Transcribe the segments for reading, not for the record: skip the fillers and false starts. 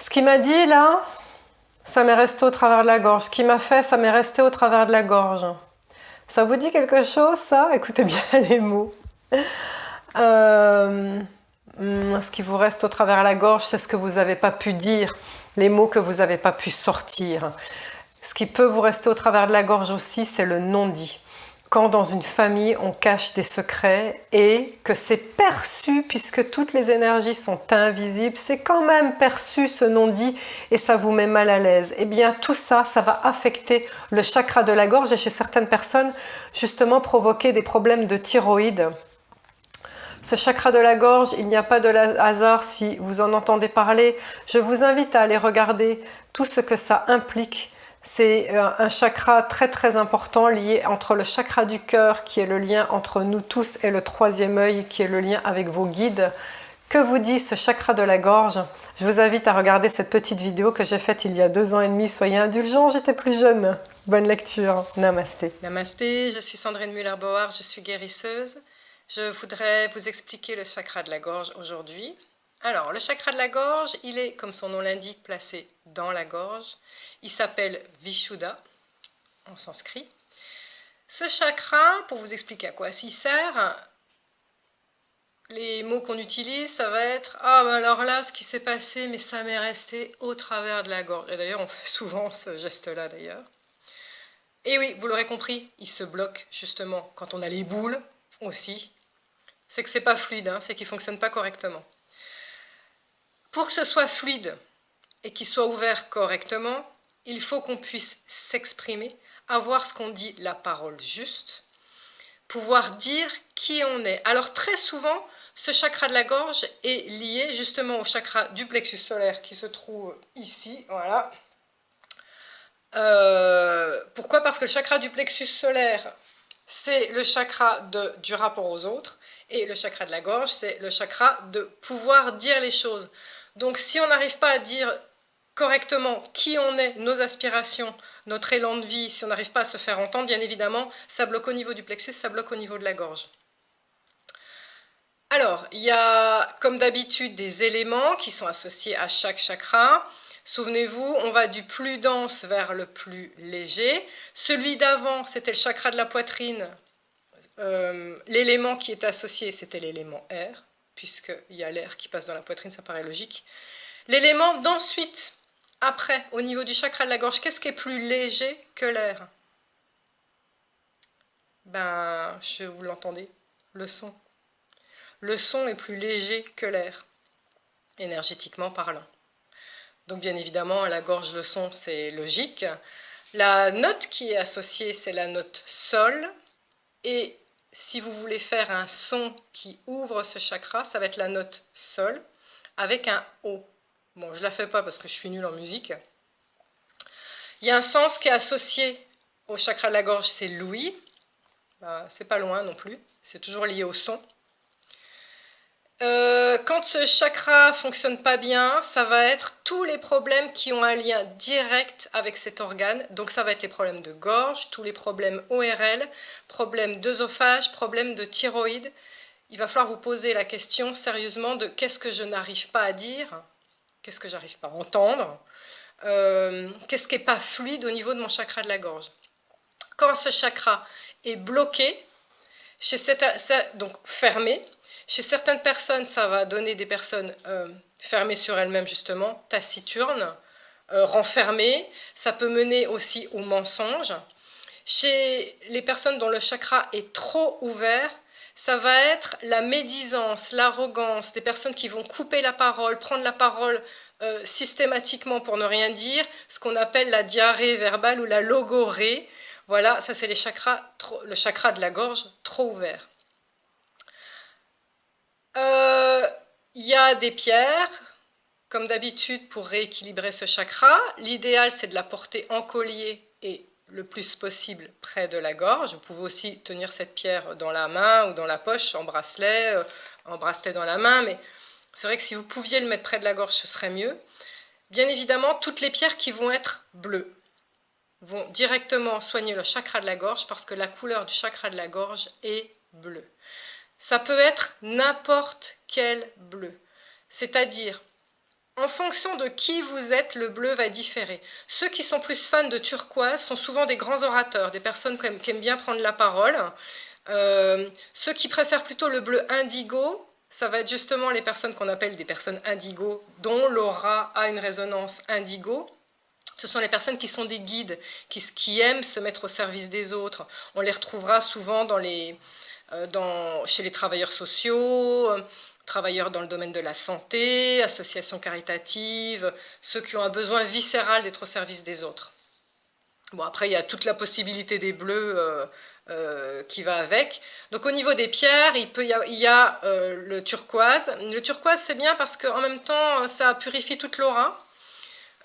Ce qu'il m'a dit là, ça m'est resté au travers de la gorge. Ce qu'il m'a fait, ça m'est resté au travers de la gorge. Ça vous dit quelque chose, ça? Écoutez bien les mots. Euh, Ce qui vous reste au travers de la gorge, c'est ce que vous n'avez pas pu dire, les mots que vous n'avez pas pu sortir. Ce qui peut vous rester au travers de la gorge aussi, c'est le non-dit. Quand dans une famille, on cache des secrets et que c'est perçu, puisque toutes les énergies sont invisibles, c'est quand même perçu ce non-dit et ça vous met mal à l'aise. Eh bien, tout ça, ça va affecter le chakra de la gorge et chez certaines personnes, justement, provoquer des problèmes de thyroïde. Ce chakra de la gorge, il n'y a pas de hasard si vous en entendez parler. Je vous invite à aller regarder tout ce que ça implique. C'est un chakra très très important lié entre le chakra du cœur qui est le lien entre nous tous et le troisième œil qui est le lien avec vos guides. Que vous dit ce chakra de la gorge? Je vous invite à regarder cette petite vidéo que j'ai faite il y a 2 ans et demi. Soyez indulgents, j'étais plus jeune. Bonne lecture. Namasté. Namasté, je suis Sandrine Muller-Board, je suis guérisseuse. Je voudrais vous expliquer le chakra de la gorge aujourd'hui. Alors, le chakra de la gorge, il est, comme son nom l'indique, placé dans la gorge. Il s'appelle Vishuddha, en sanskrit. Ce chakra, pour vous expliquer à quoi il sert, les mots qu'on utilise, ça va être « Ah, ben alors là, ce qui s'est passé, mais ça m'est resté au travers de la gorge. » Et d'ailleurs, on fait souvent ce geste-là, d'ailleurs. Et oui, vous l'aurez compris, il se bloque, justement, quand on a les boules, aussi. C'est que c'est pas fluide, hein, c'est qu'il ne fonctionne pas correctement. Pour que ce soit fluide et qu'il soit ouvert correctement, il faut qu'on puisse s'exprimer, avoir ce qu'on dit, la parole juste, pouvoir dire qui on est. Alors très souvent, ce chakra de la gorge est lié justement au chakra du plexus solaire qui se trouve ici, voilà. Pourquoi? Parce que le chakra du plexus solaire, c'est le chakra du rapport aux autres, et le chakra de la gorge, c'est le chakra de pouvoir dire les choses. Donc si on n'arrive pas à dire correctement qui on est, nos aspirations, notre élan de vie, si on n'arrive pas à se faire entendre, bien évidemment, ça bloque au niveau du plexus, ça bloque au niveau de la gorge. Alors, il y a comme d'habitude des éléments qui sont associés à chaque chakra. Souvenez-vous, on va du plus dense vers le plus léger. Celui d'avant, c'était le chakra de la poitrine. L'élément qui est associé, c'était l'élément air, puisqu'il y a l'air qui passe dans la poitrine, ça paraît logique. L'élément d'ensuite, après, au niveau du chakra de la gorge, qu'est-ce qui est plus léger que l'air? Ben, vous l'entendez, le son. Le son est plus léger que l'air, énergétiquement parlant. Donc bien évidemment, la gorge, le son, c'est logique. La note qui est associée, c'est la note sol. Et si vous voulez faire un son qui ouvre ce chakra, ça va être la note sol avec un O. Bon, je ne la fais pas parce que je suis nulle en musique. Il y a un sens qui est associé au chakra de la gorge, c'est l'ouïe. Ben, c'est pas loin non plus, c'est toujours lié au son. Quand ce chakra fonctionne pas bien, ça va être tous les problèmes qui ont un lien direct avec cet organe. Donc ça va être les problèmes de gorge, tous les problèmes ORL, problèmes d'œsophage, problèmes de thyroïde. Il va falloir vous poser la question sérieusement de qu'est-ce que je n'arrive pas à dire, qu'est-ce que j'arrive pas à entendre, qu'est-ce qui n'est pas fluide au niveau de mon chakra de la gorge. Quand ce chakra est bloqué, donc fermé, chez certaines personnes, ça va donner des personnes fermées sur elles-mêmes, justement, taciturnes, renfermées. Ça peut mener aussi au mensonge. Chez les personnes dont le chakra est trop ouvert, ça va être la médisance, l'arrogance, des personnes qui vont couper la parole, prendre la parole systématiquement pour ne rien dire, ce qu'on appelle la diarrhée verbale ou la logorrhée. Voilà, ça c'est le chakra de la gorge trop ouvert. Il y a des pierres, comme d'habitude, pour rééquilibrer ce chakra. L'idéal, c'est de la porter en collier et le plus possible près de la gorge. Vous pouvez aussi tenir cette pierre dans la main ou dans la poche, en bracelet dans la main, mais c'est vrai que si vous pouviez le mettre près de la gorge, ce serait mieux. Bien évidemment, toutes les pierres qui vont être bleues vont directement soigner le chakra de la gorge parce que la couleur du chakra de la gorge est bleue. Ça peut être n'importe quel bleu, c'est-à-dire En fonction de qui vous êtes, le bleu va différer. Ceux qui sont plus fans de turquoise sont souvent des grands orateurs, des personnes qui aiment bien prendre la parole. Ceux qui préfèrent plutôt le bleu indigo, ça va être justement les personnes qu'on appelle des personnes indigo, dont l'aura a une résonance indigo. Ce sont les personnes qui sont des guides, qui aiment se mettre au service des autres. On les retrouvera souvent chez les travailleurs sociaux, travailleurs dans le domaine de la santé, associations caritatives, ceux qui ont un besoin viscéral d'être au service des autres. Bon, après, il y a toute la possibilité des bleus qui va avec. Donc au niveau des pierres, il y a le turquoise. Le turquoise, c'est bien parce qu'en même temps, ça purifie toute l'aura.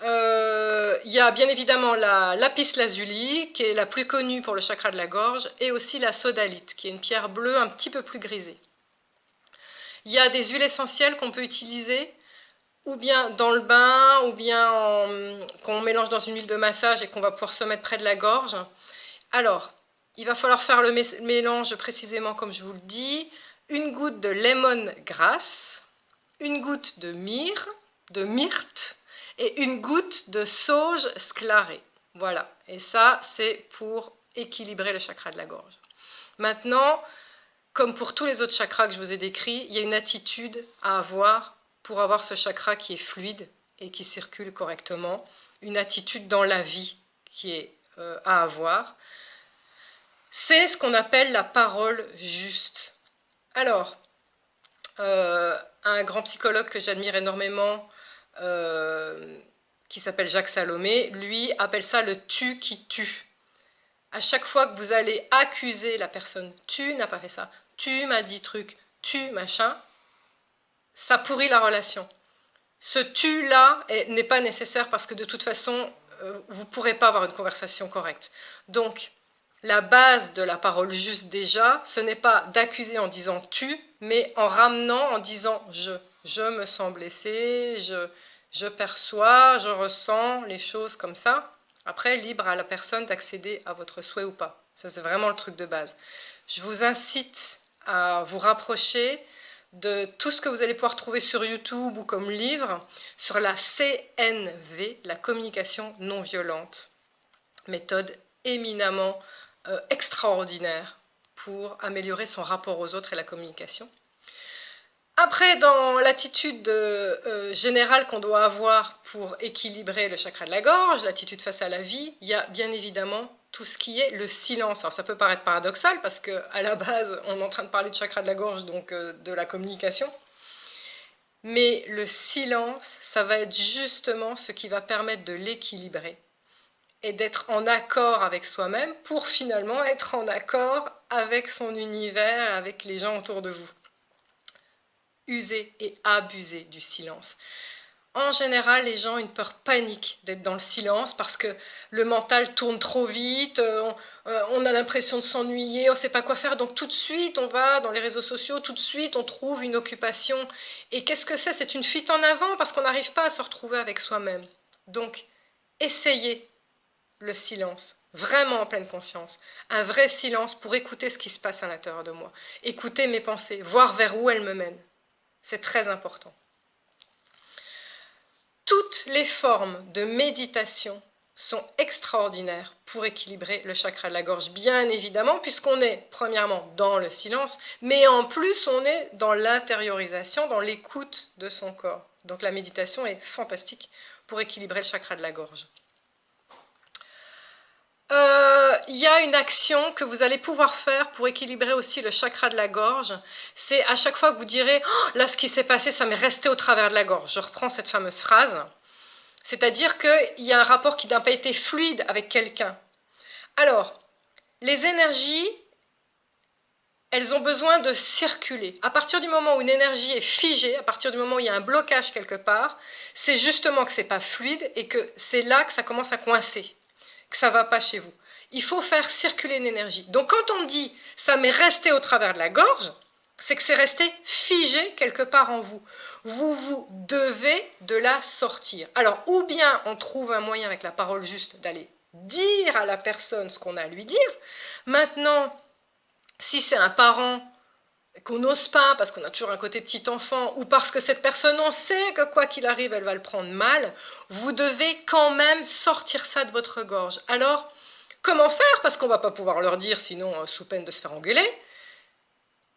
Il y a bien évidemment la lapis lazuli, qui est la plus connue pour le chakra de la gorge, et aussi la sodalite, qui est une pierre bleue un petit peu plus grisée. Il y a des huiles essentielles qu'on peut utiliser, ou bien dans le bain, ou bien qu'on mélange dans une huile de massage et qu'on va pouvoir se mettre près de la gorge. Alors, il va falloir faire le mélange précisément comme je vous le dis. Une goutte de lemongrass, une goutte de myrte, et une goutte de sauge sclarée. Voilà, et ça, c'est pour équilibrer le chakra de la gorge. Maintenant, comme pour tous les autres chakras que je vous ai décrits, il y a une attitude à avoir pour avoir ce chakra qui est fluide et qui circule correctement. Une attitude dans la vie qui est à avoir. C'est ce qu'on appelle la parole juste. Alors, un grand psychologue que j'admire énormément, qui s'appelle Jacques Salomé, lui appelle ça le tu qui tue. À chaque fois que vous allez accuser la personne, tu n'as pas fait ça, tu m'as dit truc, tu machin, ça pourrit la relation. Ce tu-là n'est pas nécessaire parce que de toute façon, vous ne pourrez pas avoir une conversation correcte. Donc, la base de la parole juste déjà, ce n'est pas d'accuser en disant tu, mais en ramenant en disant je. Je me sens blessé, je perçois, je ressens les choses comme ça. Après, libre à la personne d'accéder à votre souhait ou pas. Ça, c'est vraiment le truc de base. Je vous incite à vous rapprocher de tout ce que vous allez pouvoir trouver sur YouTube ou comme livre sur la CNV, la communication non violente. Méthode éminemment extraordinaire pour améliorer son rapport aux autres et la communication. Après, dans l'attitude générale qu'on doit avoir pour équilibrer le chakra de la gorge, l'attitude face à la vie, il y a bien évidemment tout ce qui est le silence. Alors ça peut paraître paradoxal parce qu'à la base, on est en train de parler de chakra de la gorge, donc de la communication. Mais le silence, ça va être justement ce qui va permettre de l'équilibrer et d'être en accord avec soi-même pour finalement être en accord avec son univers, avec les gens autour de vous. User et abuser du silence. En général, les gens ont une peur panique d'être dans le silence parce que le mental tourne trop vite, on a l'impression de s'ennuyer, on ne sait pas quoi faire, donc tout de suite on va dans les réseaux sociaux, tout de suite on trouve une occupation. Et qu'est-ce que c'est? C'est une fuite en avant parce qu'on n'arrive pas à se retrouver avec soi-même. Donc, essayez le silence, vraiment en pleine conscience, un vrai silence pour écouter ce qui se passe à l'intérieur de moi, écouter mes pensées, voir vers où elles me mènent. C'est très important. Toutes les formes de méditation sont extraordinaires pour équilibrer le chakra de la gorge, bien évidemment, puisqu'on est premièrement dans le silence, mais en plus on est dans l'intériorisation, dans l'écoute de son corps. Donc la méditation est fantastique pour équilibrer le chakra de la gorge. Il y a une action que vous allez pouvoir faire pour équilibrer aussi le chakra de la gorge. C'est à chaque fois que vous direz oh, « là, ce qui s'est passé, ça m'est resté au travers de la gorge ». Je reprends cette fameuse phrase. C'est-à-dire qu'il y a un rapport qui n'a pas été fluide avec quelqu'un. Alors, les énergies, elles ont besoin de circuler. À partir du moment où une énergie est figée, à partir du moment où il y a un blocage quelque part, c'est justement que ce n'est pas fluide et que c'est là que ça commence à coincer, que ça ne va pas chez vous. Il faut faire circuler une énergie. Donc quand on dit « ça m'est resté au travers de la gorge », c'est que c'est resté figé quelque part en vous. Vous devez de la sortir. Alors, ou bien on trouve un moyen avec la parole juste d'aller dire à la personne ce qu'on a à lui dire. Maintenant, si c'est un parent qu'on n'ose pas parce qu'on a toujours un côté petit enfant, ou parce que cette personne, on sait que quoi qu'il arrive, elle va le prendre mal, vous devez quand même sortir ça de votre gorge. Alors, comment faire? Parce qu'on ne va pas pouvoir leur dire, sinon, sous peine de se faire engueuler.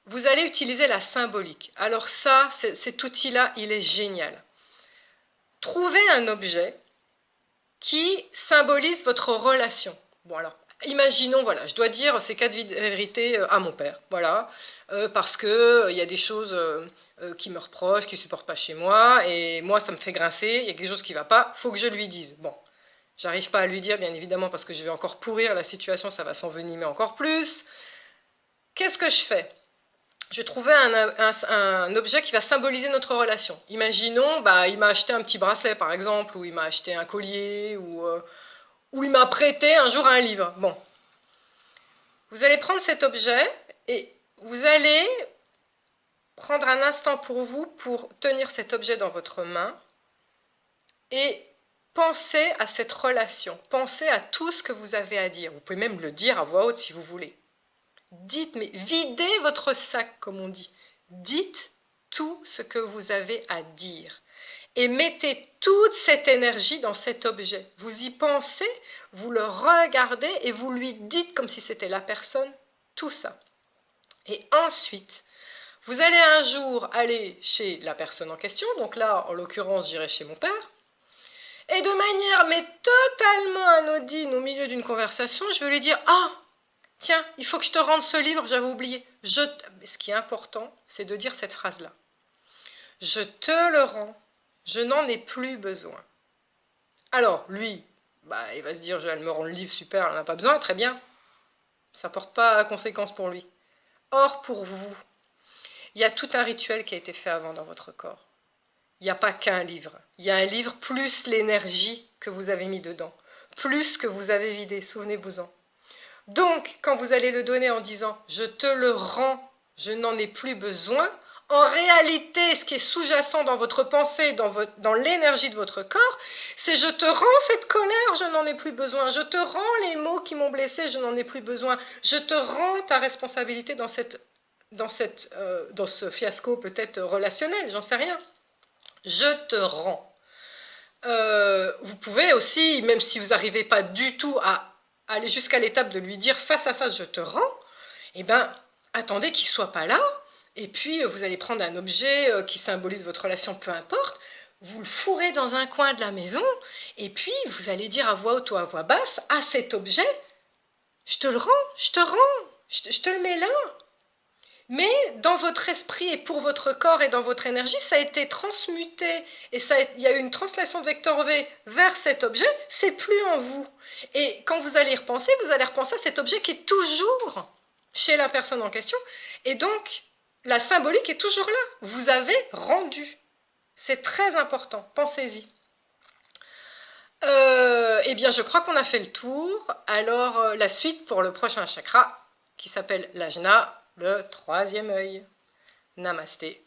Vous allez utiliser la symbolique. Alors ça, cet outil-là, il est génial. Trouvez un objet qui symbolise votre relation. Bon alors, imaginons, voilà, je dois dire ces 4 vérités à mon père, voilà, parce que il y a des choses qui me reprochent, qui ne supportent pas chez moi, et moi ça me fait grincer, il y a quelque chose qui ne va pas, il faut que je lui dise. Bon, j'arrive pas à lui dire, bien évidemment, parce que je vais encore pourrir la situation, ça va s'envenimer encore plus. Qu'est-ce que je fais? Je trouvais un objet qui va symboliser notre relation. Imaginons, bah, il m'a acheté un petit bracelet par exemple, ou il m'a acheté un collier, ou il m'a prêté un jour un livre. Bon, vous allez prendre cet objet et vous allez prendre un instant pour vous pour tenir cet objet dans votre main et penser à cette relation, pensez à tout ce que vous avez à dire. Vous pouvez même le dire à voix haute si vous voulez. Dites, mais videz votre sac, comme on dit. Dites tout ce que vous avez à dire. Et mettez toute cette énergie dans cet objet. Vous y pensez, vous le regardez et vous lui dites comme si c'était la personne, tout ça. Et ensuite, vous allez un jour aller chez la personne en question, donc là, en l'occurrence, j'irai chez mon père, et de manière mais totalement anodine, au milieu d'une conversation, je vais lui dire « Ah, tiens, il faut que je te rende ce livre, j'avais oublié. » Ce qui est important, c'est de dire cette phrase-là. « Je te le rends, je n'en ai plus besoin. » Alors, lui, bah, il va se dire « Elle me rend le livre, super, elle n'en a pas besoin, très bien. » Ça ne porte pas conséquence pour lui. Or, pour vous, il y a tout un rituel qui a été fait avant dans votre corps. Il n'y a pas qu'un livre. Il y a un livre plus l'énergie que vous avez mis dedans, plus que vous avez vidé, souvenez-vous-en. Donc, quand vous allez le donner en disant « je te le rends, je n'en ai plus besoin », en réalité, ce qui est sous-jacent dans votre pensée, dans l'énergie de votre corps, c'est « je te rends cette colère, je n'en ai plus besoin, je te rends les mots qui m'ont blessé, je n'en ai plus besoin, je te rends ta responsabilité dans ce fiasco peut-être relationnel, j'en sais rien. Je te rends. » Vous pouvez aussi, même si vous n'arrivez pas du tout à aller jusqu'à l'étape de lui dire face à face « je te rends », eh bien, attendez qu'il ne soit pas là, et puis vous allez prendre un objet qui symbolise votre relation, peu importe, vous le fourrez dans un coin de la maison, et puis vous allez dire à voix haute ou à voix basse à cet objet « je te le rends, je te rends, je te le mets là ». Mais dans votre esprit et pour votre corps et dans votre énergie, ça a été transmuté et il y a eu une translation de vecteur V vers cet objet, c'est plus en vous. Et quand vous allez repenser, vous allez repenser à cet objet qui est toujours chez la personne en question. Et donc, la symbolique est toujours là. Vous avez rendu. C'est très important, pensez-y. Eh bien, je crois qu'on a fait le tour. Alors, la suite pour le prochain chakra, qui s'appelle l'ajna, le 3e œil. Namasté.